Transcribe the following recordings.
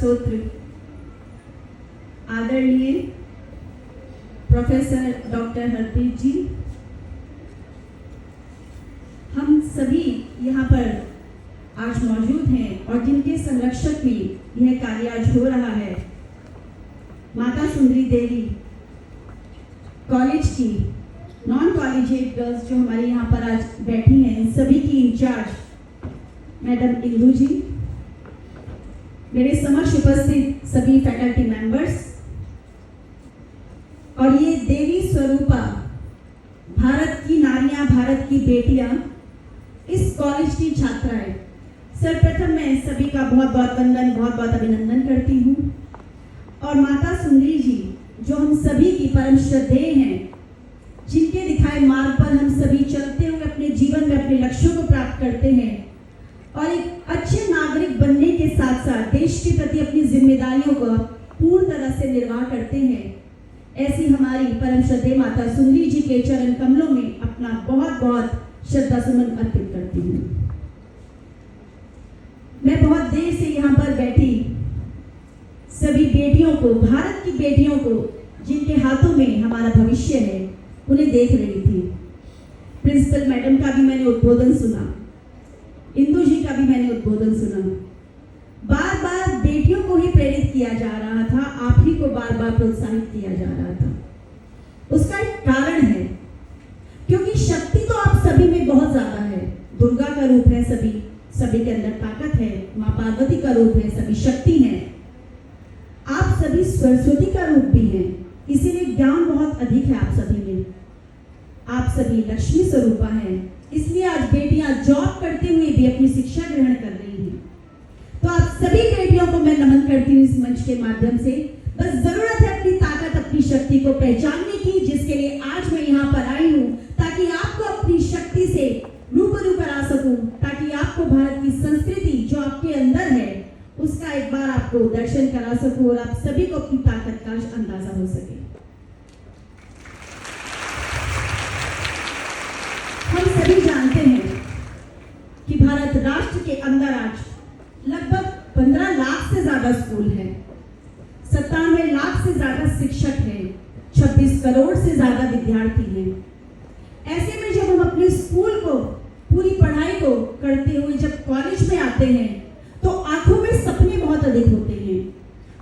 स्तोत्र आदरणीय professor doctor Harpreet जी, हम सभी यहाँ पर आज मौजूद हैं और जिनके संरक्षक में यह कार्य आज हो रहा है, माता सुंदरी देवी कॉलेज की नॉन कॉलेजिएट गर्ल्स जो हमारे यहाँ पर आज बैठी हैं, इन सभी की इंचार्ज मैडम इंदू जी, मेरे समक्ष उपस्थित सभी फैकल्टी मेंबर्स और ये देवी स्वरूपा भारत की नारियां, भारत की बेटियां, इस कॉलेज की छात्राएं, सर्वप्रथम मैं सभी का बहुत बहुत वंदन, बहुत बहुत अभिनंदन करती हूँ। और माता सुंदरी जी जो हम सभी की परम श्रद्धेय हैं, जिनके दिखाए मार्ग पर हम सभी चलते हुए अपने जीवन में अपने लक्ष्यों को प्राप्त करते हैं और एक अच्छे नागरिक बनने के साथ साथ देश के प्रति अपनी जिम्मेदारियों को पूर्ण तरह से निर्वाह करते हैं, ऐसी हमारी परम श्रद्धेय माता सुंदरी जी के चरण कमलों में अपना बहुत बहुत श्रद्धा सुमन अर्पित करती हूँ। मैं बहुत देर से यहाँ पर बैठी सभी बेटियों को, भारत की बेटियों को, जिनके हाथों में हमारा भविष्य है, उन्हें देख रही थी। प्रिंसिपल मैडम का भी मैंने उद्बोधन सुना, इंदू जी का भी मैंने उद्बोधन सुना। बार बार बेटियों को ही प्रेरित किया जा रहा था, आप ही को बार बार प्रोत्साहित किया जा रहा था। उसका एक कारण है, क्योंकि शक्ति तो आप सभी में बहुत ज्यादा है। दुर्गा का रूप है सभी, सभी के अंदर ताकत है। माँ पार्वती का रूप है, सभी शक्ति है। आप सभी सरस्वती का रूप भी है, इसीलिए ज्ञान बहुत अधिक है आप सभी में। आप सभी लक्ष्मी स्वरूपा हैं, इसलिए आज बेटियां जॉब करते हुए भी अपनी शिक्षा ग्रहण कर रही हैं। तो आप सभी बेटियों को मैं नमन करती हूँ इस मंच के माध्यम से। बस जरूरत है अपनी ताकत, अपनी शक्ति को पहचानने की, जिसके लिए आज मैं यहाँ पर आई हूँ, ताकि आपको अपनी शक्ति से रूबरू करा सकूं, ताकि आपको भारत की संस्कृति जो आपके अंदर है उसका एक बार आपको दर्शन करा सकूं और आप सभी को अपनी ताकत का अंदाजा हो सके। हम सभी जानते हैं कि भारत राष्ट्र के अंदर आज लगभग 15 लाख से ज्यादा स्कूल है, 97 लाख से ज्यादा शिक्षक हैं, 26 करोड़ से ज्यादा विद्यार्थी हैं। ऐसे में जब हम अपने स्कूल को, पूरी पढ़ाई को करते हुए जब कॉलेज में आते हैं, तो आंखों में सपने बहुत अधिक होते हैं,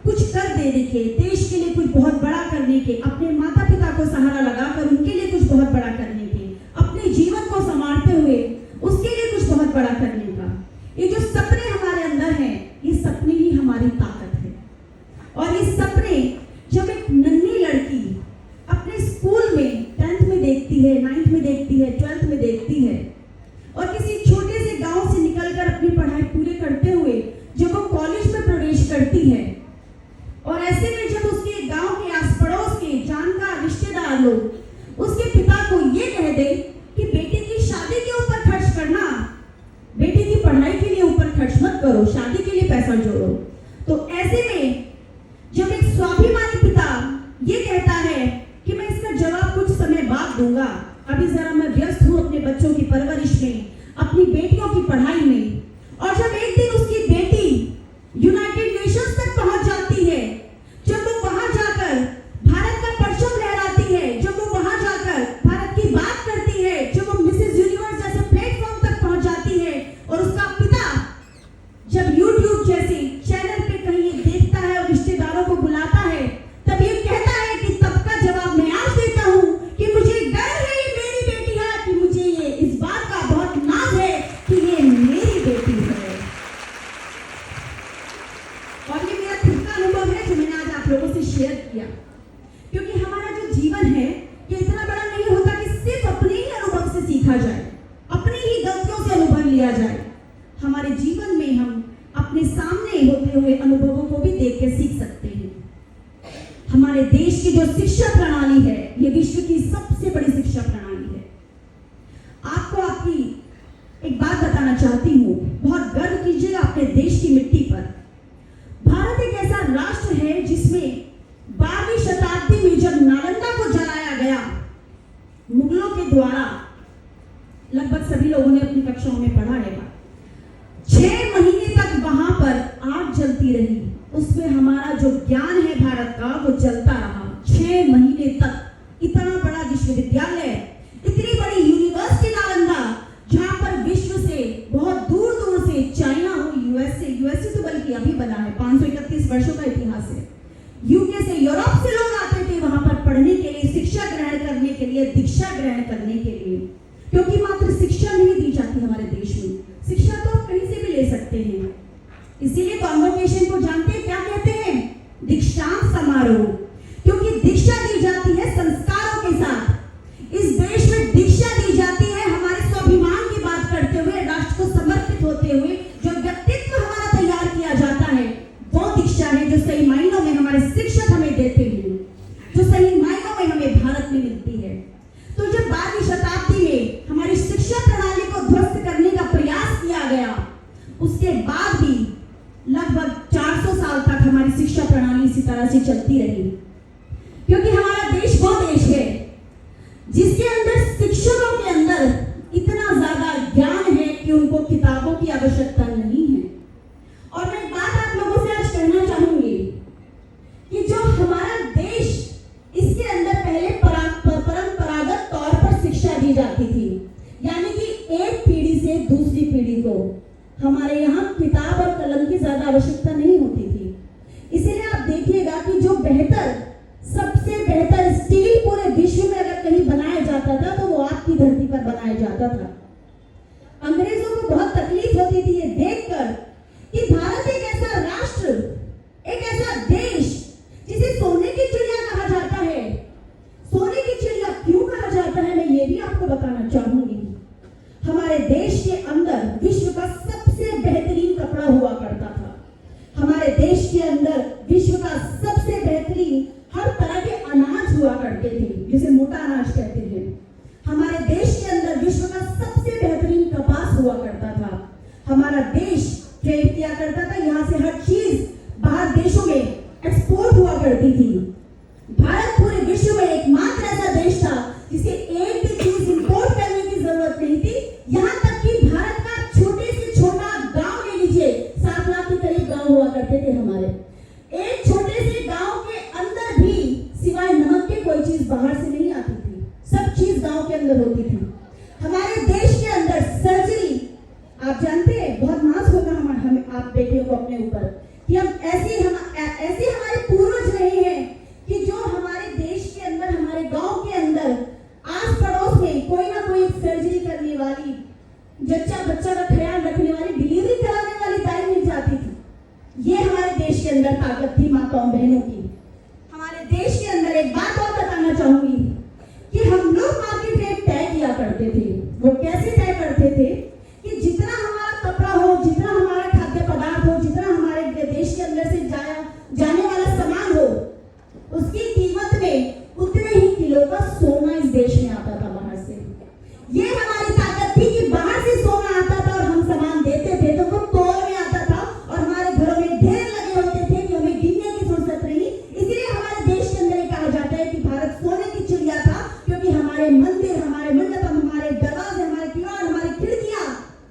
कुछ कर देने के, देश के लिए कुछ बहुत बड़ा करने के, अपने माता पिता को सहारा लगाकर उनके लिए कुछ बहुत बड़ा करने के, अपने जीवन को संवारते हुए उसके लिए कुछ बहुत बड़ा करने का। ये जो सपने हमारे अंदर हैं, ये सपने ही हमारी ताकत है। और ये सपने जब एक नन्ही लड़की अपने स्कूल में 10th में देखती है, 9th में देखती है, 12th में देखती है, और किसी छोटे से गांव से निकलकर अपनी पढ़ाई पूरी करते हुए जब वो कॉलेज में प्रवेश करती है, और ऐसे में जब उसके गांव के आस पड़ोस के जानकार रिश्तेदार लोग उसके पिता को ये कह दे कि बेटे की शादी के ऊपर खर्च करना, बेटे की पढ़ाई के लिए ऊपर खर्च मत करो, शादी के लिए पैसा जोड़ो। तो ऐसे में जब एक स्वाभिमानी पिता ये कहता है कि मैं इसका जवाब कुछ समय बाद दूंगा, अभी जरा मैं व्यस्त हूँ अपने बच्चों की परवरिश में, अपनी बेटियों की पढ़ाई में, और जब एक दिन उसकी बेटी यूनाइटेड नेशंस तक पहुंच जाती है, जब वो वहां जाकर भारत का परचम लहराती है, जब वो वहां जाकर भारत की बात करती है, जब वो मिसेस यूनिवर्स जैसे प्लेटफॉर्म तक पहुंच जाती है, और उसका पिता जब यूट्यूब जैसे चैनल पे कहीं देखता है और रिश्तेदारों को बुलाता है, तब ये कहता है कि तब का जवाब मैं आज देता हूँ कि मुझे गर्व है ये मेरी बेटी है, कि मुझे ये इस बात का बहुत नाज है कि ये मेरी बेटी है। और ये मेरा खुद का अनुभव है जो मैंने आज आप लोगों से शेयर किया, क्योंकि हमारा जो जीवन है ये इतना बड़ा नहीं होता कि सिर्फ अपने ही अनुभव से सीखा जाए, अपनी ही गलतियों से अनुभव लिया जाए। हमारे जीवन में हम अपने सामने होते हुए अनुभवों को भी देख के सीख सकते हैं। हमारे देश की जो शिक्षा प्रणाली है, ये विश्व की सबसे बड़ी शिक्षा प्रणाली है। आपको आपकी एक बात बताना चाहती हूँ, बहुत गर्व कीजिएगा अपने देश की मिट्टी पर। भारत एक ऐसा राष्ट्र है जिसमें 12वीं शताब्दी में जब नालंदा को जलाया गया मुगलों के द्वारा, लगभग सभी लोगों ने अपनी कक्षाओं में पढ़ा है, 6 महीने तक वहां पर आग जलती रही उसमें हमारा जो ज्ञान है भारत का वो चलता रहा 6 महीने तक। इतना बड़ा विश्वविद्यालय, इतनी बड़ी यूनिवर्सिटी नालंदा, जहां पर विश्व से बहुत दूर दूर से, चाइना हो, यूएसए तो बल्कि अभी बना है, 531 वर्षों का इतिहास है, यूके से, यूरोप से लोग आते थे वहां पर पढ़ने के लिए, शिक्षा ग्रहण करने के लिए, दीक्षा ग्रहण करने के लिए। क्योंकि मात्र शिक्षा नहीं दी जाती हमारे देश में, शिक्षा तो आप कहीं से भी ले सकते हैं। इसीलिए कॉन्वोकेशन को जानते हैं क्या कहते हैं? दीक्षांत समारोह। क्योंकि दीक्षा दी जाती है संस्कारों के साथ। इस देश में दीक्षा दी जाती है हमारे स्वाभिमान की बात करते हुए, राष्ट्र को समर्पित होते हुए। जो व्यक्तित्व हमारा तैयार किया जाता है वो दीक्षा है, जो सही मायनों में हमारे शिक्षक हमें देते हैं, जो सही मायनों में हमें भारत में मिलती है। तो जब 12वीं शताब्दी में हमारी शिक्षा प्रणाली को ध्वस्त करने का प्रयास किया गया, उसके बाद भी लगभग 400 साल तक हमारी शिक्षा प्रणाली इसी तरह से चलती रही। क्योंकि हमारा देश वो देश है जिसके अंदर शिक्षकों के अंदर इतना ज्यादा ज्ञान है कि उनको किताबों की आवश्यकता नहीं है। और मैं एक बात आप लोगों से आज कहना चाहूंगी कि जो हमारा देश, इसके अंदर पहले परंपरागत तौर पर शिक्षा दी जाती थी, यानी कि एक पीढ़ी से दूसरी पीढ़ी को हमारे यहाँ किताब और कलम की ज्यादा आवश्यकता नहीं होती थी। इसीलिए आप देखिएगा कि जो सबसे बेहतर स्टील पूरे विश्व में अगर कहीं बनाया जाता था तो वो आपकी धरती पर बनाया जाता था। अंग्रेजों को बहुत तकलीफ होती थी ये देखकर कि भारत एक ऐसा राष्ट्र, एक ऐसा देश जिसे सोने की चिड़िया कहा जाता है। सोने की चिड़िया क्यों कहा जाता है, मैं ये भी आपको बताना चाहूंगी। हमारे देश के अंदर विश्व का सबसे बेहतरीन कपड़ा हुआ करता था। हमारे देश के अंदर विश्व का सबसे बेहतरीन हर तरह के अनाज हुआ करते थे, जिसे मोटा अनाज कहते हैं। हमारे देश के अंदर विश्व का सबसे बेहतरीन कपास हुआ करता था। हमारा देश ट्रेड किया करता था, यहाँ से हर चीज बाहर देशों में एक्सपोर्ट हुआ करती थी। भारत पूरे विश्व में एकमात्र ऐसा देश था जिसे एक भी चीज इंपोर्ट करने की जरूरत नहीं थी। यहाँ तक कि भारत का छोटे से छोटा गांव ले लीजिए, 7 लाख के करीब गांव हुआ करते थे हमारे। एक छोटे से गांव के अंदर भी सिवाय नमक के कोई चीज बाहर से नहीं आती थी, सब चीज गांव के अंदर होती थी। हमारे देश के अंदर सर्जरी, आप जानते हैं, बहुत नाज होगा हम आप बेटियों को अपने ऊपर कि हम ऐसे हमारे पूर्वज रहे हैं कि जो हमारे देश के अंदर, हमारे गांव के अंदर आस पड़ोस में कोई ना कोई सर्जरी करने वाली, जच्चा बच्चा का ख्याल रखने वाली, डिलीवरी कराने वाली दाई मिल जाती थी। ये हमारे देश के अंदर ताकत थी माताओं बहनों की। हमारे देश के अंदर एक बात और बताना चाहूंगी कि हम लोग मार्केट रेट तय किया करते थे। वो कैसे तय करते थे कि जितना हमारा कपड़ा हो, जितना हमारा खाद्य पदार्थ हो, जितना हमारे देश के अंदर से जाने वाला सामान हो, उसकी कीमत में उतने ही किलो का सोना इस देश में आता था बाहर से। ये हमारी ताकत थी कि बाहर से सोना आता था और हम सामान देते थे तो वो तोल में आता था और हमारे घरों में ढेर लगे होते थे कि हमें गिनने की फुर्सत नहीं। इसलिए हमारे देश के अंदर कहा जाता है कि भारत सोने की चिड़िया था, क्योंकि हमारे मंदिर, हमारे मंडप, हमारे दरवाजे, हमारे किवाड़, हमारी खिड़कियां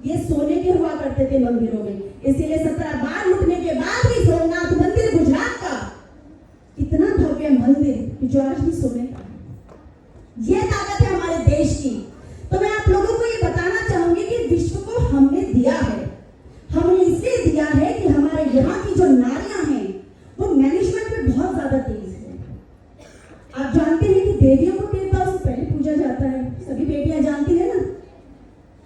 ये सोने के हुआ करते थे मंदिरों में। इसीलिए 17 बार लुटने के बाद भी सोमनाथ मंदिर गुजरात का इतना भव्य मंदिर कि जो आज भी सोने का है। ये ताकत है हमारे देश की। तो मैं आप लोगों को ये बताना चाहूंगी कि विश्व को हमने दिया है। हमने इसलिए दिया है कि हमारे यहाँ की जो नारियां हैं वो मैनेजमेंट में बहुत ज्यादा तेज है। आप जानते हैं कि देवियों को देवताओं से पहले पूजा जाता है, सभी बेटियां जानती है ना।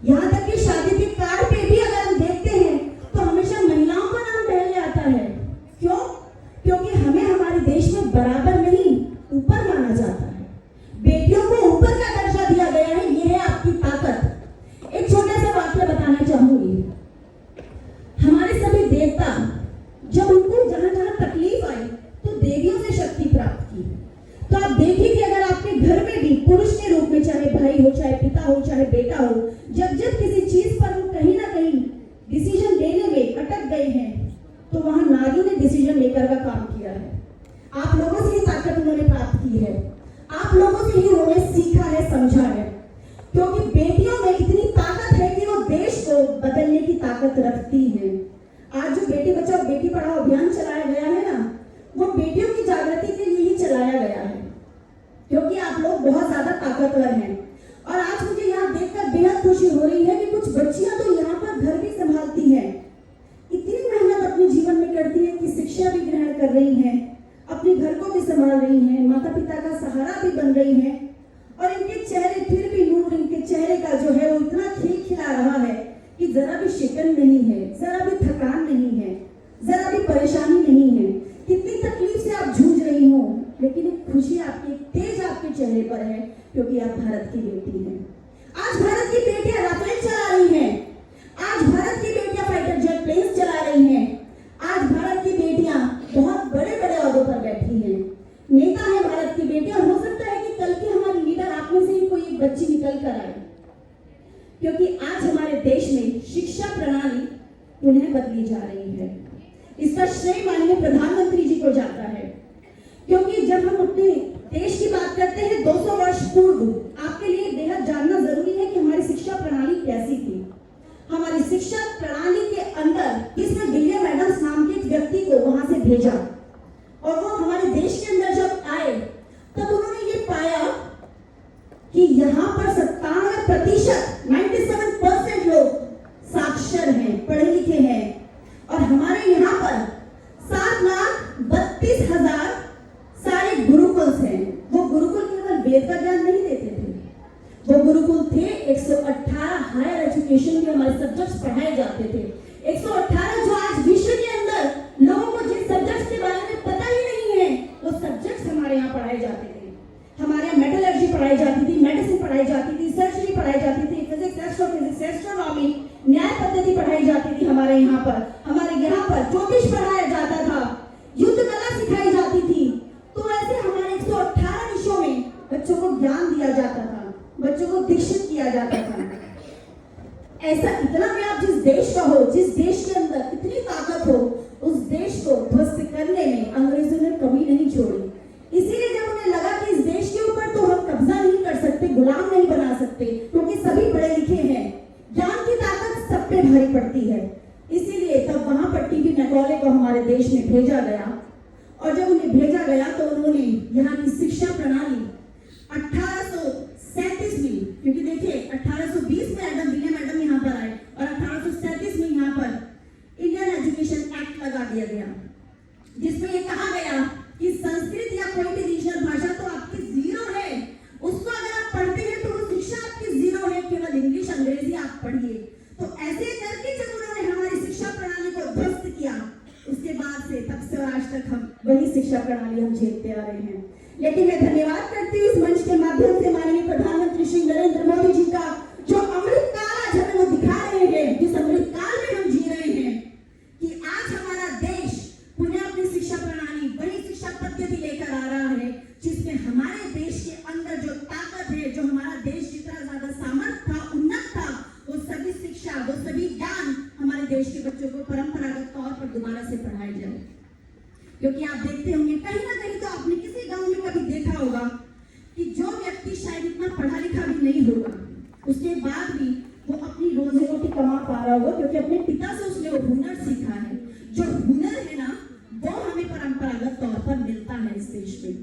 यहाँ तक कि शादी के कार्ड पे भी अगर हम देखते हैं तो हमेशा महिलाओं का नाम पहले आता है। क्यों? क्योंकि हमें हमारे देश में बराबर नहीं, ऊपर माना जाता है। बेटियों को ऊपर का दर्जा दिया गया है। ये है आपकी ताकत। एक छोटा सा वाक्य बताना चाहूंगी। हमारे सभी देवता जब उनको जहां जहां तकलीफ आई तो देवियों से शक्ति प्राप्त की। तो आप देखिए कि अगर आपके घर में भी पुरुष के रूप में, चाहे भाई हो, चाहे पिता हो, चाहे बेटा हो, जब किसी चीज पर वो कहीं ना कहीं डिसीजन लेने में अटक गए हैं तो वहां नारियों ने डिसीजन लेकर का काम किया है। आप लोगों से ही ताकत उन्होंने प्राप्त की है, आप लोगों से ही उन्होंने सीखा है, समझा है। क्योंकि बेटियों में इतनी ताकत है कि वो देश को बदलने की ताकत रखती है। आज जो जो बेटी बचाओ बेटी पढ़ाओ अभियान चलाया गया है ना, वो बेटियों की जागृति के लिए ही चलाया गया है, क्योंकि आप लोग बहुत ज्यादा ताकतवर हैं। और आज मुझे यहाँ देखकर बेहद खुशी हो रही है कि कुछ बच्चियां तो यहाँ पर घर भी संभालती हैं, इतनी मेहनत अपने जीवन में करती है कि शिक्षा भी ग्रहण कर रही हैं, अपने घर को भी संभाल रही हैं, माता पिता का सहारा भी बन रही हैं, और इनके चेहरे फिर भी नूर, इनके चेहरे का जो है वो इतना खिलखिला रहा है कि जरा भी शिकन नहीं है, जरा भी थकान नहीं है, जरा भी परेशानी नहीं है। कितनी तकलीफ से आप जूझ रही हो, लेकिन एक खुशी आपकी, एक तेज आपके चेहरे पर है, क्योंकि आप भारत की बेटी हैं। आज भारत की बेटियां राफेल चला रही हैं, आज भारत की बेटियां फाइटर जेट प्लेन्स चला रही हैं, आज भारत की बेटियां बहुत बड़े बड़े ओहदों पर बैठी हैं, नेता है भारत की बेटियां। हो सकता है कि कल की हमारी लीडर आप में से ही कोई एक बच्ची निकल कर आए, क्योंकि आज हमारे देश में शिक्षा प्रणाली पुनः बदली जा रही है। इसका श्रेय माननीय प्रधानमंत्री जी को जाता है, क्योंकि जब हम अपने देश की बात करते हैं 200 वर्ष पूर्व, आपके लिए बेहद जानना जरूरी है कि हमारी शिक्षा प्रणाली कैसी थी। हमारी शिक्षा प्रणाली के अंदर इसमें विलियम एडम्स नाम के एक व्यक्ति को वहां से भेजा, और वो हमारे देश के अंदर जब आए तब उन्होंने ये पाया कि यहाँ पर 97% 97% लोग साक्षर हैं, पढ़े लिखे हैं, और हमारे यहाँ पर 7,32,000 सारे गुरुकुल्स हैं। वो गुरुकुल केवल वेद का ज्ञान नहीं देते थे, वो गुरुकुल थे 118 हायर एजुकेशन के हमारे सब्जेक्ट्स पढ़ाए जाते थे। 118 जो आज विश्व के अंदर लोगों को जिन सब्जेक्ट्स के बारे में पता ही नहीं है, वो सब्जेक्ट्स हमारे यहाँ पढ़ाए जाते थे। हमारे यहाँ मेटलर्जी पढ़ाई जाती थी, मेडिसिन पढ़ाई जाती थी, सर्जरी पढ़ाई जाती थी, फिजिक्स, एस्ट्रोफिजिक्स, एस्ट्रोनॉमी, न्याय पद्धति पढ़ाई जाती थी। हमारे यहाँ पर ज्योतिष पढ़ाया जाता था, युद्ध कला सिखाई जाती थी। तो ऐसे हमारे 118 विषयों में बच्चों को ज्ञान दिया जाता था, बच्चों को दीक्षित किया जाता था। ऐसा इतना व्याप जिस देश का हो, जिस देश के अंदर इतनी ताकत हो, उस देश को ध्वस्त करने में अंग्रेजों ने कमी नहीं छोड़ी। इसीलिए जब उन्हें लगा कि इस देश के ऊपर तो हम कब्जा नहीं कर सकते, गुलाम नहीं बना सकते, क्योंकि सभी पढ़े लिखे हैं, ज्ञान की ताकत सब पे भारी पड़ती है, इसीलिए तब वहां पर टीबी मैकॉले को हमारे देश में भेजा गया। और जब उन्हें भेजा गया तो उन्होंने यहाँ की शिक्षा प्रणाली 1837 में, क्योंकि देखिए 1820 में एडम विलियम एडम यहाँ पर आए और 1837 में यहाँ पर इंडियन एजुकेशन एक्ट लगा दिया गया, जिसमें ये कहा गया कि संस्कृत या कोई भी रीजनल भाषा तो आपकी जीरो है, उसको अगर आप पढ़ते हैं तो वो शिक्षा आपकी जीरो है, केवल इंग्लिश अंग्रेजी आप पढ़िए। तो ऐसे करके जब उन्होंने हमारी शिक्षा प्रणाली को ध्वस्त किया, उसके बाद से तब से और आज तक हम वही शिक्षा प्रणाली हम झेलते आ रहे हैं। लेकिन मैं धन्यवाद करती हूँ इस मंच के माध्यम से माननीय प्रधानमंत्री श्री नरेंद्र मोदी जी का, जो अमृत काल आज हमें वो दिखा रहे हैं, जिस अमृत काल में हम जी रहे हैं, कि आज हमारा देश पुनः अपनी शिक्षा प्रणाली, वही शिक्षा पद्धति लेकर आ रहा है, जिसमें हमारे देश के अंदर जो ताकत है, जो हमारा देश जितना ज्यादा सामर्थ्य था, उन्नत था, वो सभी शिक्षा, वो सभी ज्ञान हमारे देश के बच्चों को परंपरागत तौर पर दोबारा से पढ़ाए जाए। क्योंकि आप देखते होंगे कहीं ना कहीं तो आपने किसी गांव में कभी देखा होगा कि जो व्यक्ति शायद इतना पढ़ा लिखा भी नहीं होगा, उसके बाद भी वो अपनी रोजी रोटी कमा पा रहा होगा, क्योंकि अपने पिता से उसने वो हुनर सीखा है। जो हुनर है ना, वो हमें परंपरागत तौर पर मिलता है इस देश में।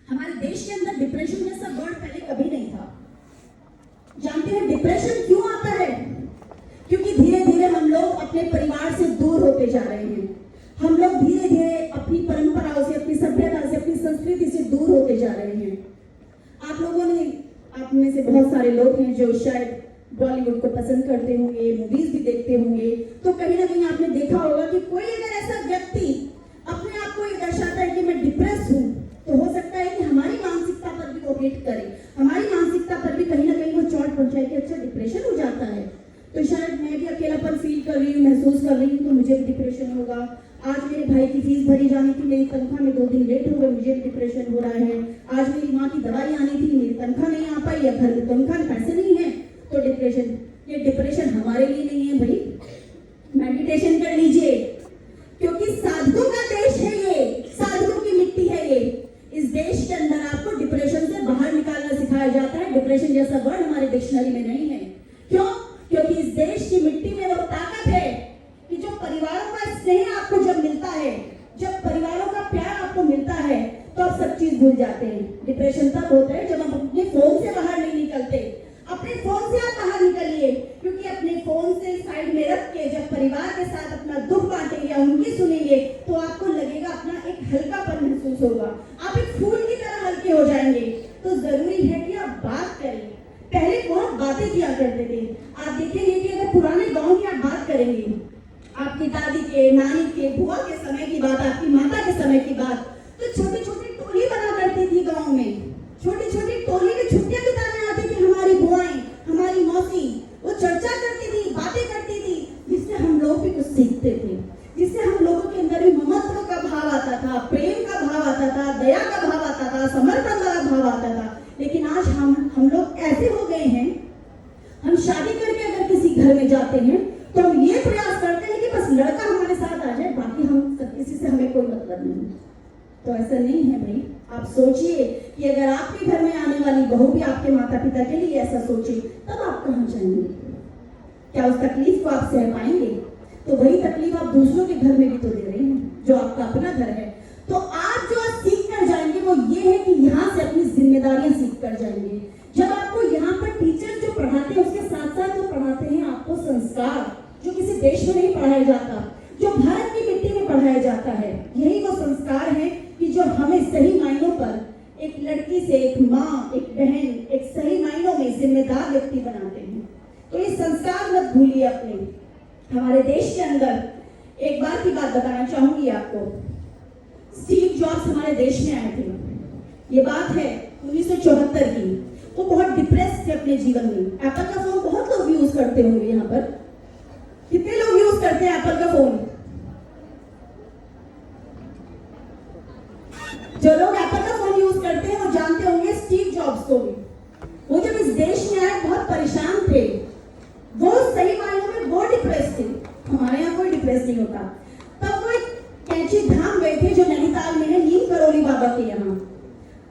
हमारे देश के अंदर डिप्रेशन जैसा वर्ड पहले कभी नहीं था। जानते हैं डिप्रेशन क्यों आता है? क्योंकि धीरे धीरे हम लोग अपने परिवार से दूर होते जा रहे हैं, हम लोग धीरे धीरे अपनी परंपराओं से, अपनी सभ्यता से, अपनी संस्कृति से दूर होते जा रहे हैं। आप लोगों ने, आप में से बहुत सारे लोग हैं जो शायद बॉलीवुड को पसंद करते होंगे, मूवीज भी देखते होंगे, तो कहीं ना कहीं आपने देखा होगा कि कोई अगर ऐसा व्यक्ति अपने आप को ये दर्शाता है कि मैं डिप्रेस हूँ, तो हो सकता है कि हमारी मानसिकता पर भी वो हिट करे, हमारी मानसिकता पर भी कहीं ना कहीं वो चोट पहुंचाए कि अच्छा डिप्रेशन हो जाता है, तो शायद मैं भी अकेलापन फील कर रही हूँ, महसूस कर रही हूँ, तो मुझे भी डिप्रेशन होगा। आज मेरे भाई की फीस भरी जानी थी, मेरी तनख्वाह में 2 दिन लेट हो गए, मुझे भी डिप्रेशन हो रहा है। आज मेरी माँ की दवाई आनी थी, मेरी तनख्वाह नहीं आ पाई, या घर में तनख्वाह में पैसे नहीं है, तो डिप्रेशन। ये डिप्रेशन हमारे लिए नहीं है भाई, मेडिटेशन कर लीजिए, क्योंकि साधुओं का देश है ये, साधुओं की मिट्टी है ये। इस देश के अंदर आपको डिप्रेशन से बाहर निकालना सिखाया जाता है। डिप्रेशन जैसा वर्ड हमारे डिक्शनरी में नहीं है। क्यों? क्योंकि इस देश की मिट्टी में वो ताकत है कि जो परिवारों का है तो आप सब चीज भूल जाते हैं। डिप्रेशन तब होता है जब हम अपने फोन से बाहर नहीं निकलते। अपने फोन से आप बाहर निकलिए, क्योंकि अपने फोन से साइड में रख के जब परिवार के साथ अपना दुख बांटेंगे, उनकी सुनेंगे, तो आपको लगेगा अपना एक हल्कापन महसूस होगा, आप एक फूल की तरह हल्के हो जाएंगे। तो जरूरी है कि आप बात करें। पहले बहुत बातें किया करते थे, आप देखेंगे कि अगर पुराने गांव की आप बात करेंगे, आपकी दादी के, नानी के, बुआ के समय की बात, आपकी माता के समय की बात, तो छोटी छोटी टोली बना करती थी गांव में। छोटी छोटी टोली में छुट्टियां बिताने आती थी हमारी बुआएं, हमारी मौसी, वो चर्चा करती थी, बातें करती थी, जिससे हम लोग भी कुछ सीखते थे, जिससे हम लोगों के अंदर भी ममत्व का भाव आता था, प्रेम का भाव आता था, दया का भाव आता था, समर्पण का भाव आता था। लेकिन आज हम लोग ऐसे हो गए हैं, हम शादी करके अगर किसी घर में जाते हैं तो हम ये प्रयास करते हैं कि बस लड़का हमारे साथ आ जाए, बाकी हम किसी से हमें कोई मतलब नहीं। तो ऐसा नहीं है भाई। आप सोचिए कि अगर आपके घर में आने वाली बहू भी आपके माता पिता के लिए ऐसा सोचे, तब आप कहाँ जाएंगे? क्या उस तकलीफ को आप सह पाएंगे? तो वही तकलीफ आप दूसरों के घर में भी तो दे रहे हैं, जो आपका अपना घर है। तो आप जो सीख कर जाएंगे वो ये है कि यहाँ से अपनी जिम्मेदारियां सीख कर जाएंगे। जब आपको यहाँ पर टीचर जो पढ़ाते हैं, उसके साथ साथ वो पढ़ाते हैं आपको संस्कार, जो किसी देश में नहीं पढ़ाया जाता, जो भारत की मिट्टी में पढ़ाया जाता है। यही वो संस्कार है कि जो हमें सही मायनों पर एक लड़की से, एक माँ, एक बहन, एक सही मायनों में जिम्मेदार व्यक्ति बनाते हैं। तो ये संस्कार मत भूलिए अपने। हमारे देश के अंदर एक बार की बात बताना चाहूंगी आपको। स्टीव जॉब्स हमारे देश में आए थे। ये बात है 1974 की। वो बहुत डिप्रेस थे अपने जीवन में। एप्पल का फोन बहुत लोग यूज करते होंगे यहाँ पर। कितने लोग यूज करते हैं एप्पल का फोन? जो लोग एप्पल का फोन यूज करते हैं वो जानते होंगे स्टीव जॉब्स को भी। वो जब इस देश में आए बहुत परेशान थे। वो सही मायनों में वो डिप्रेस थे। हमारे यहाँ कोई डिप्रेस नहीं होता। तब वो एक कैंची धाम गए थे जो नैनीताल में है, नीम करोली बाबा के यहाँ।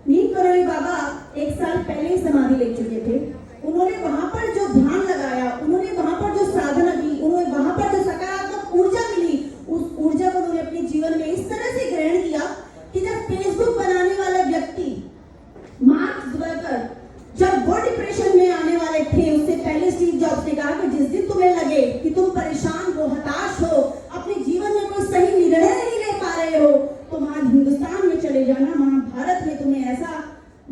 नीम करोली बाबा 1 साल पहले समाधि ले चुके थे। उन्होंने वहां पर जो ध्यान लगाया, उन्होंने वहां पर जो साधना की, उन्होंने वहां पर जो सकारात्मक ऊर्जा मिली, उस ऊर्जा को उन्होंने अपने जीवन में इस तरह से ग्रहण किया कि जब फेसबुक बनाने वाला व्यक्ति मार्क जुकरबर्ग जब वो डिप्रेशन में आने वाले थे, उससे पहले स्टीव जॉब्स ने कहा कि जिस दिन तुम्हें लगे कि तुम परेशान हो, हताश हो, अपने जीवन में कोई सही निर्णय नहीं ले पा रहे हो, तो वहां हिंदुस्तान में चले जाना। वहां भारत में तुम्हें ऐसा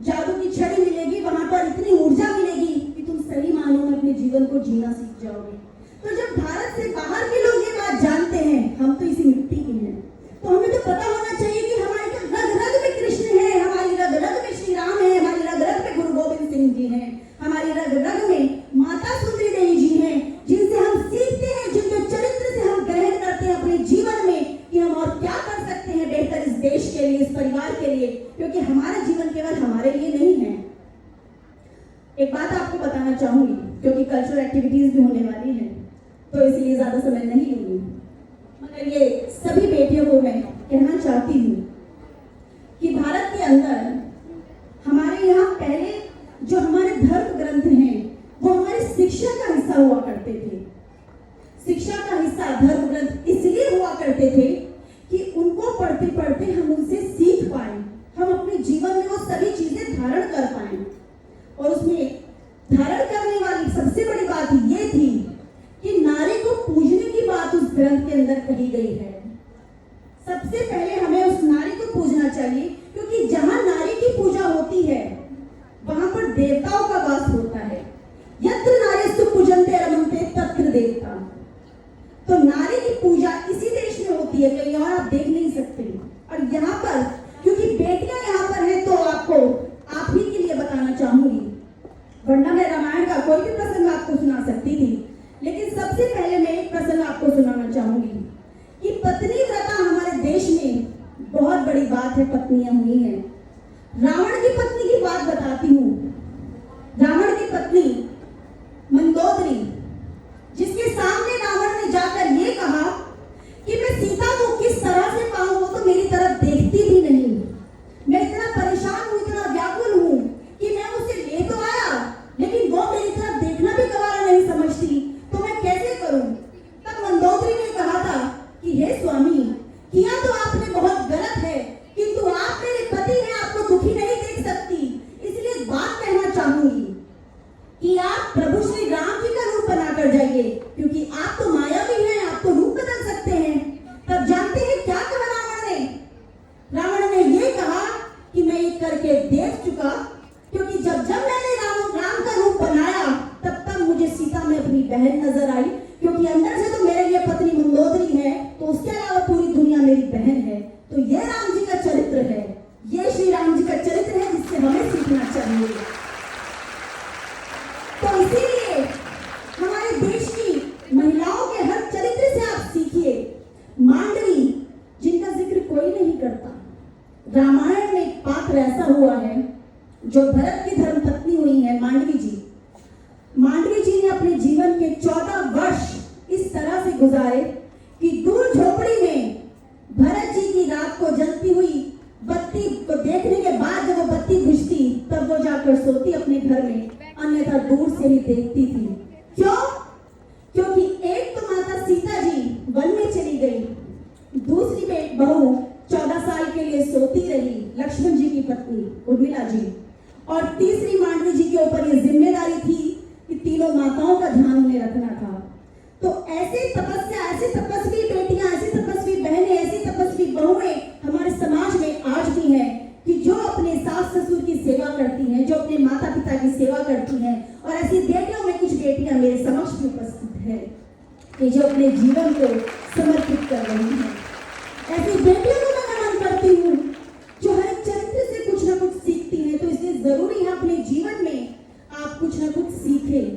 जादू की छड़ी मिलेगी, वहां पर इतनी ऊर्जा मिलेगी कि तुम सही मायनों में अपने जीवन को जीना सीख जाओगे। तो जब भारत से बाहर के लोग ये बात जानते हैं, हम तो इसी मिट्टी के हैं, तो हमें तो पता होना चाहिए कि हमारी रग रग में कृष्ण है, हमारी रग रग में श्री राम है, हमारी रग रग में गुरु गोविंद सिंह जी हैं, हमारी रग रग में माता सुंदरी देवी जी हैं, जिनसे हम सीखते हैं, जिनके चरित्र से हम ग्रहण करते हैं अपने जीवन में कि हम और क्या कर सकते हैं बेहतर इस देश के लिए, इस परिवार के लिए, क्योंकि हमारा जीवन केवल हमारे लिए नहीं है। एक बात आपको बताना चाहूंगी, क्योंकि कल्चरल एक्टिविटीज भी होने वाली है, तो इसलिए ज्यादा समय नहीं लूंगी, मगर ये सभी बेटियों को मैं कहना चाहती हूँ कि भारत के अंदर हमारे यहाँ पहले जो हमारे धर्म ग्रंथ हैं वो हमारी शिक्षा का हिस्सा हुआ करते थे। शिक्षा का हिस्सा धर्म ग्रंथ इसलिए हुआ करते थे कि उनको पढ़ते पढ़ते हम उनसे सीख पाए, हम अपने जीवन में वो सभी चीजें धारण कर पाए। और उसमें धारण करने वाली सबसे बड़ी बात ये थी कि नारी को पूजने की बात उस ग्रंथ के अंदर कही गई है। सबसे पहले हमें उस नारी को पूजना चाहिए, क्योंकि जहां नारी की पूजा होती है वहां पर देवताओं का वास होता है। यत्र नारीस्तु पूजन्ते रमन्ते तत्र देवता। तो नारी की पूजा इसी देश में होती है, कहीं और आप देख नहीं सकते। और यहाँ पर क्योंकि बेटियां यहाँ पर है, तो आपको आप ही के लिए बताना चाहूंगी, वरना मैं रामायण का कोई भी प्रसंग आपको सुना सकती थी, लेकिन सबसे पहले मैं एक प्रसंग आपको सुनाना चाहूंगी कि पत्नी व्रता हमारे देश में बहुत बड़ी बात है, पत्नियां हुई हैं। रावण की पत्नी की बात बताती हूँ। रावण की पत्नी मंदोदरी, जिसके सामने रावण ने जाकर ये कहा कि मैं सीता को किस तरह से पाऊं, वो तो मेरी तरफ देखती भी नहीं, मैं इतना परेशान हूँ, इतना व्याकुल हूँ कि मैं उसे ले तो आया, लेकिन वो मेरी तरफ देखना भी गवारा नहीं समझती, तो मैं कैसे करूं? तब मंदोदरी ने कहा था कि हे स्वामी, किया तो आपने बहुत गलत है, किंतु आप मेरे करके देख चुका, क्योंकि जब जब मैंने राम का रूप बनाया तब तब मुझे सीता में अपनी बहन नजर आई, क्योंकि अंदर से तो मेरे लिए पत्नी मंदोदरी है, तो उसके अलावा पूरी दुनिया मेरी बहन है। तो ये राम जी का चरित्र है, ये श्री राम जी का चरित्र है जिससे हमें सीखना चाहिए। तो इसीलिए हमारे देश की महिलाओं के हर चरित्र से आप सीखिए। मांडवी, जिनका जिक्र कोई नहीं करता, रामायण में एक पात्र ऐसा हुआ है जो भरत की धर्मपत्नी हुई है, मांडवी जी। मांडवी जी ने अपने जीवन के 14 वर्ष इस तरह से गुजारे कि दूर झोपड़ी में भरत जी की रात को जलती हुई बत्ती को देखने के बाद जब वो बत्ती बुझती तब वो जाकर सोती अपने घर में, अन्यथा दूर से ही देखती थी। क्यों? क्योंकि एक तो माता सीता जी वन में चली गई, दूसरी बहू 14 साल के लिए सोती रही, लक्ष्मण जी की पत्नी उर्मिला जी, और तीसरी मांडवी जी के ऊपर ये जिम्मेदारी थी कि तीनों माताओं का ध्यान उन्हें रखना था। तो ऐसे तपस्या, ऐसी तपस्वी बेटियां, ऐसी तपस्वी बहनें, ऐसी तपस्वी बहुएं हमारे समाज में आज भी हैं कि जो अपने सास ससुर की सेवा करती हैं, जो अपने माता पिता की सेवा करती हैं, और ऐसी बेटियों में कुछ बेटियां मेरे समक्ष भी उपस्थित है कि जो अपने जीवन को समर्पित कर रही हैं। ऐसी बेटियों को मैं नमन करती हूँ जो हर एक चरित्र से कुछ ना कुछ सीखती हैं। तो इसलिए जरूरी है अपने जीवन में आप कुछ ना कुछ सीखें,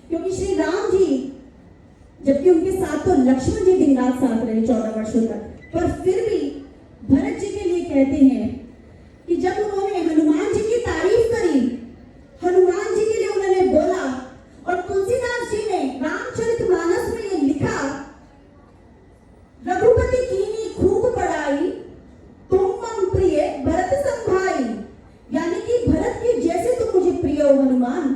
क्योंकि श्री राम जी, जबकि उनके साथ तो लक्ष्मण जी दिन रात साथ रहे 14 वर्षों तक, पर फिर भी भरत जी के लिए कहते हैं कि जब उन्होंने हनुमान जी की तारीफ करी, हनुमान जी के लिए उन्होंने बोला, और तुलसीदास जी ने रामचरितमानस में ये लिखा, रघुपति कीनी खूब बड़ाई, तुम मम प्रिय भरत संभाई, यानी कि भरत के जैसे तुम मुझे प्रिय हो हनुमान।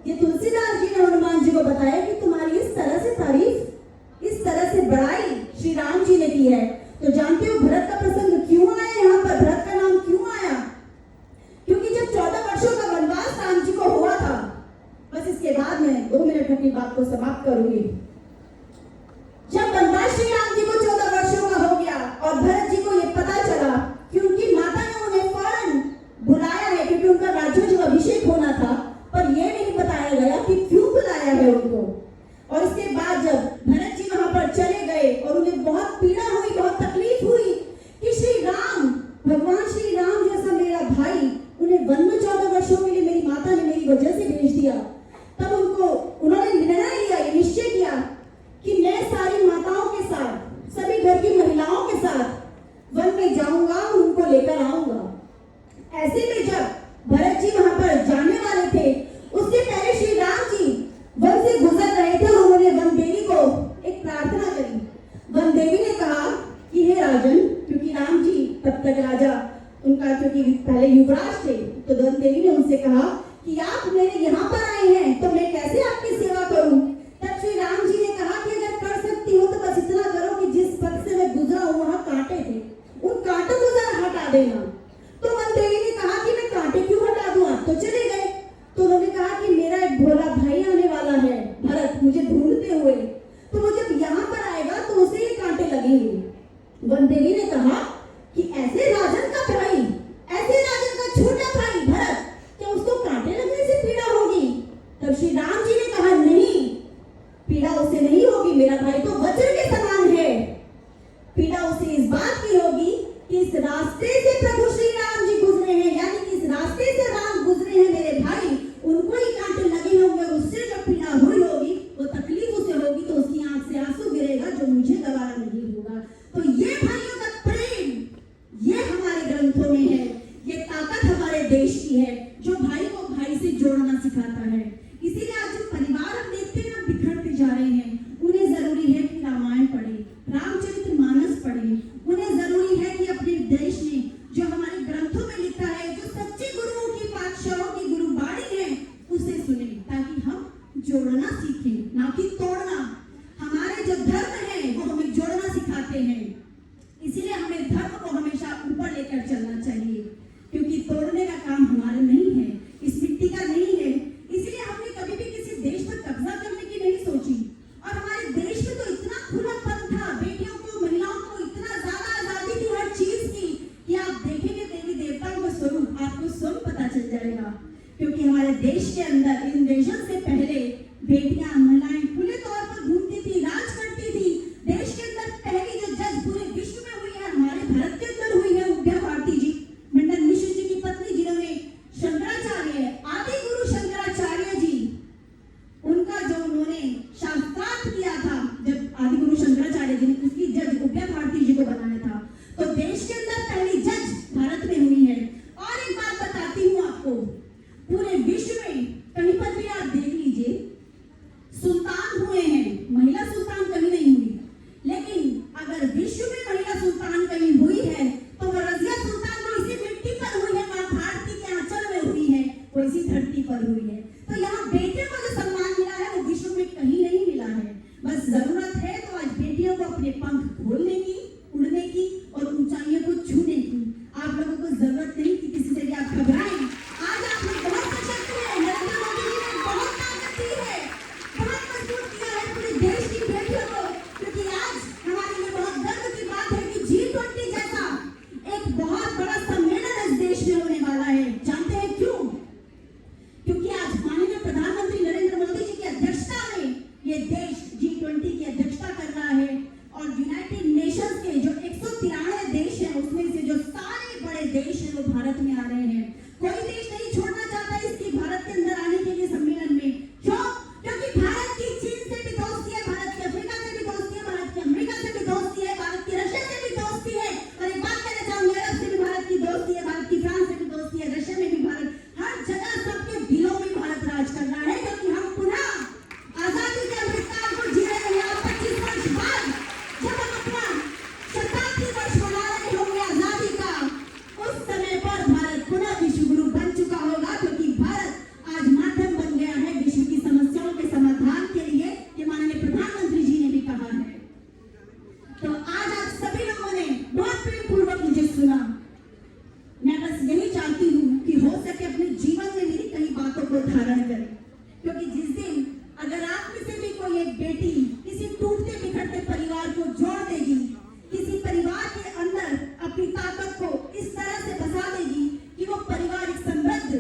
ये तुलसीदास जी ने हनुमान जी को बताया कि तुम्हारी इस तरह से तारीफ, इस तरह से बड़ाई श्री राम जी ने की है। तो जानते हो भरत का प्रसंग क्यों आया यहाँ पर, भरत का नाम क्यों आया? क्योंकि जब 14 वर्षों का वनवास राम जी को हुआ था, बस इसके बाद मैं 2 मिनट अपनी बात को समाप्त करूंगी। जब वनवास श्री राम जी को 14 वर्षों का हो गया और भरत जी को ये पता चला कि उनकी माता ने उन्हें फौरन बुलाया है, क्योंकि उनका राज्याभिषेक अभिषेक होना था, पर यह नहीं बताया गया कि क्यों बुलाया है उनको। और इसके बाद जब भरत जी वहां पर चले गए और उन्हें बहुत पीड़ा हुई, बहुत तकलीफ हुई कि श्री राम, भगवान श्री राम जैसा मेरा भाई, उन्हें वन में 14 वर्षों के लिए मेरी माता ने मेरी वजह से भेज दिया, तब उन्होंने निर्णय लिया, निश्चय किया कि मैं सारी माताओं के साथ, सभी घर की महिलाओं के साथ वन में जाऊंगा, उनको लेकर आऊंगा। ऐसे में जब भरत जी वहां पर जाने वाले थे, उसके पहले श्री राम जी वन से गुजर रहे थे और उन्होंने वन देवी को एक प्रार्थना करी। वन देवी ने कहा कि हे राजन, क्योंकि राम जी तब तक राजा उनका, क्योंकि पहले युवराज थे, तो वन देवी ने उनसे कहा कि आप मेरे यहाँ पर आए हैं तो मैं कैसे आपकी सेवा करूं? तब श्री राम जी ने कहा कि अगर कर सकती हो तो बस इतना करो कि जिस पथ से मैं गुजरा हूं वहां कांटे थे, उन कांटों को जरा हटा देना। तो वन देवी ने कहा कि मैं कांटे क्यों हटा दूं, आप तो चले गए। तो उन्होंने कहा कि मेरा एक भोला भाई आने वाला है, भरत, मुझे ढूंढते हुए, तो वो जब यहाँ पर आएगा तो उसे ये कांटे लगेंगे। वन देवी ने कहा कि ऐसे राजन का भाई, ऐसे राजन का छोटा भाई भरत, क्या उसको कांटे लगने से पीड़ा होगी? तब श्री राम जी ने कहा नहीं, पीड़ा उसे नहीं होगी, मेरा भाई तो वज्र के समान है। पीड़ा उसे इस बात की होगी कि इस रास्ते से प्रभु श्री राम जी गुजरे हैं, यानी कि इस रास्ते से राम गुजरे हैं मेरे भाई, उनको ही कांटे लगे होंगे, उससे जो पीड़ा हुई होगी, वो तकलीफ उसे होगी, तो उसकी आंख से आंसू गिरेगा, जो मुझे गवारा नहीं होगा। तो ये भाइयों का प्रेम, ये हमारे ग्रंथों में है, ये ताकत हमारे देश की है, जो भाई को भाई से जोड़ना सिखाता है। इसीलिए आज जो परिवार हम देखते हैं बिखरते जा रहे हैं, उन्हें जरूरी है कि रामायण पढ़े, रामचरितमानस पढ़े, उन्हें जरूरी है कि अपने देश में जो हमारे ग्रंथों में लिखा है, जो सच्चे गुरुओं की पातशाहों की गुरुबाणी है, उसे सुने, ताकि हम जोड़ना सीखें, ना कि तोड़ना। हमारे जो धर्म है वो हमें जोड़ना सिखाते हैं, इसीलिए हमें धर्म को हमेशा ऊपर लेकर चलना चाहिए, क्योंकि तोड़ने का काम हमारे नहीं है, इस मिट्टी का नहीं है। इसीलिए हमने स्वयं पता चल जाएगा, क्योंकि हमारे देश के अंदर इन्वेजन से पहले बेटियां, महिलाएं खुले तौर पर घूमती थी, राज करती थी। देश के अंदर पहली जो जज पूरे विश्व में हुई है, हमारे भारत के अंदर हुई है, विद्या भारती जी, मंडन मिश्र जी की पत्नी, जिन्होंने शंकराचार्य, आदि गुरु शंकराचार्य जी, उनका जो उन्होंने शास्त्रार्थ किया था, जब आदि गुरु शंकराचार्य जी ने उसकी जज विद्या भारती जी को बनाया था, तो देश के अंदर पहली जज भारत में हुई है। और एक बात बताती हूँ आपको, पूरे विश्व में कहीं पर भी आप देख लीजिए, सुल्तान हुए हैं, महिला सुल्तान कहीं नहीं हुई। लेकिन अगर विश्व में महिला सुल्तान कहीं हुई है तो वो रजिया सुल्तान जो इसी मिट्टी पर हुई है, मां भारती के आंचल में हुई है, वो इसी धरती पर हुई है। तो यहाँ बेटियों को जो सम्मान मिला है वो विश्व में कहीं नहीं मिला है। बस जरूरत है तो आज बेटियों को अपने पंख खोलने की, उड़ने की और ऊंचाइयों को छूने की। आप लोगों को जरूरत नहीं कि किसी से भी आप घबराएं। आज आप लोग बहुत सशक्त हैं, नरेंद्र मोदी जी ने बहुत ताकत दी है, बहुत मजबूत किया है पूरे देश की बेटियों को। क्योंकि आज हमारे लिए बहुत गर्व की बात है कि G20 जैसा एक बहुत बड़ा सम्मेलन इस देश में होने वाला है। जानते हैं क्यों? क्योंकि आज माननीय प्रधानमंत्री नरेंद्र मोदी जी की अध्यक्षता में ये देश G20 की अध्यक्षता कर रहा है। और यूनाइटेड नेशंस के जो 193 देश हैं, उसमें से जो सारे बड़े देश हैं वो भारत में आ रहे हैं। कोई देश नहीं छोड़ना चाहता इसकी भारत के अंदर आने के लिए सम्मेलन में। क्यों? क्योंकि भारत की चीन से भी दोस्ती है, भारत की अफ्रीका से भी दोस्ती है, भारत की अमेरिका से भी दोस्ती है, भारत की रशिया से भी दोस्ती है। और एक बात कहना चाहूंगी, अरब से भी भारत की दोस्ती है, भारत की फ्रांस से भी दोस्ती है, रशिया में भी भारत, हर जगह सबके दिलों में भारत राज कर रहा है। क्योंकि हम पुनः आजादी के अमृतकाल को जी रहे हैं। 25 वर्ष बाद जब हम अपना शताब्दी वर्ष मना रहे होंगे आजादी का, उस समय पर भारत पुनः विश्व गुरु बन चुका होगा। क्योंकि भारत आज माध्यम बन गया है विश्व की समस्याओं के समाधान के लिए, ये माननीय प्रधानमंत्री जी ने भी कहा है। तो आज आप सभी लोगों ने बहुत प्रेम पूर्वक मुझे सुना। मैं बस यही चाहती हूँ कि हो सके अपने जीवन में मेरी कई बातों को धारण करें। क्योंकि जिस दिन अगर आप में से भी कोई एक बेटी किसी टूटते बिखरते परिवार को जोड़ देगी, किसी परिवार के अंदर अपनी ताकत को इस तरह से बसा देगी कि वो परिवार एक समृद्ध,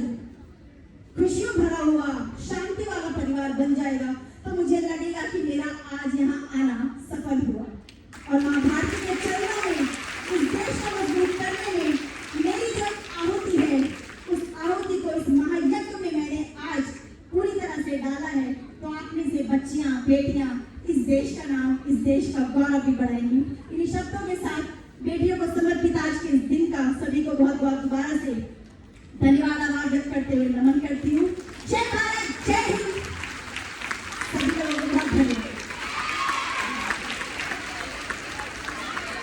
खुशियों भरा हुआ, शांति वाला परिवार बन जाएगा, तो मुझे लगेगा कि मेरा आज यहाँ आना सफल हुआ। और मां भारती के चरणों में, इस देश को मजबूत करने में मेरी जो आहुति है, उस आहुति को इस महायज्ञ में मैंने आज पूरी तरह से डाला है। तो आप में से बच्चियां, बेटियां इस देश का नाम, इस देश का गौरव भी बढ़ाएंगी। इन शब्दों के साथ बेटियों को समर्पित आज के इस दिन का सभी को बहुत बहुत दोबारा से धन्यवाद आभार व्यक्त करते हुए नमन करती हूँ। जय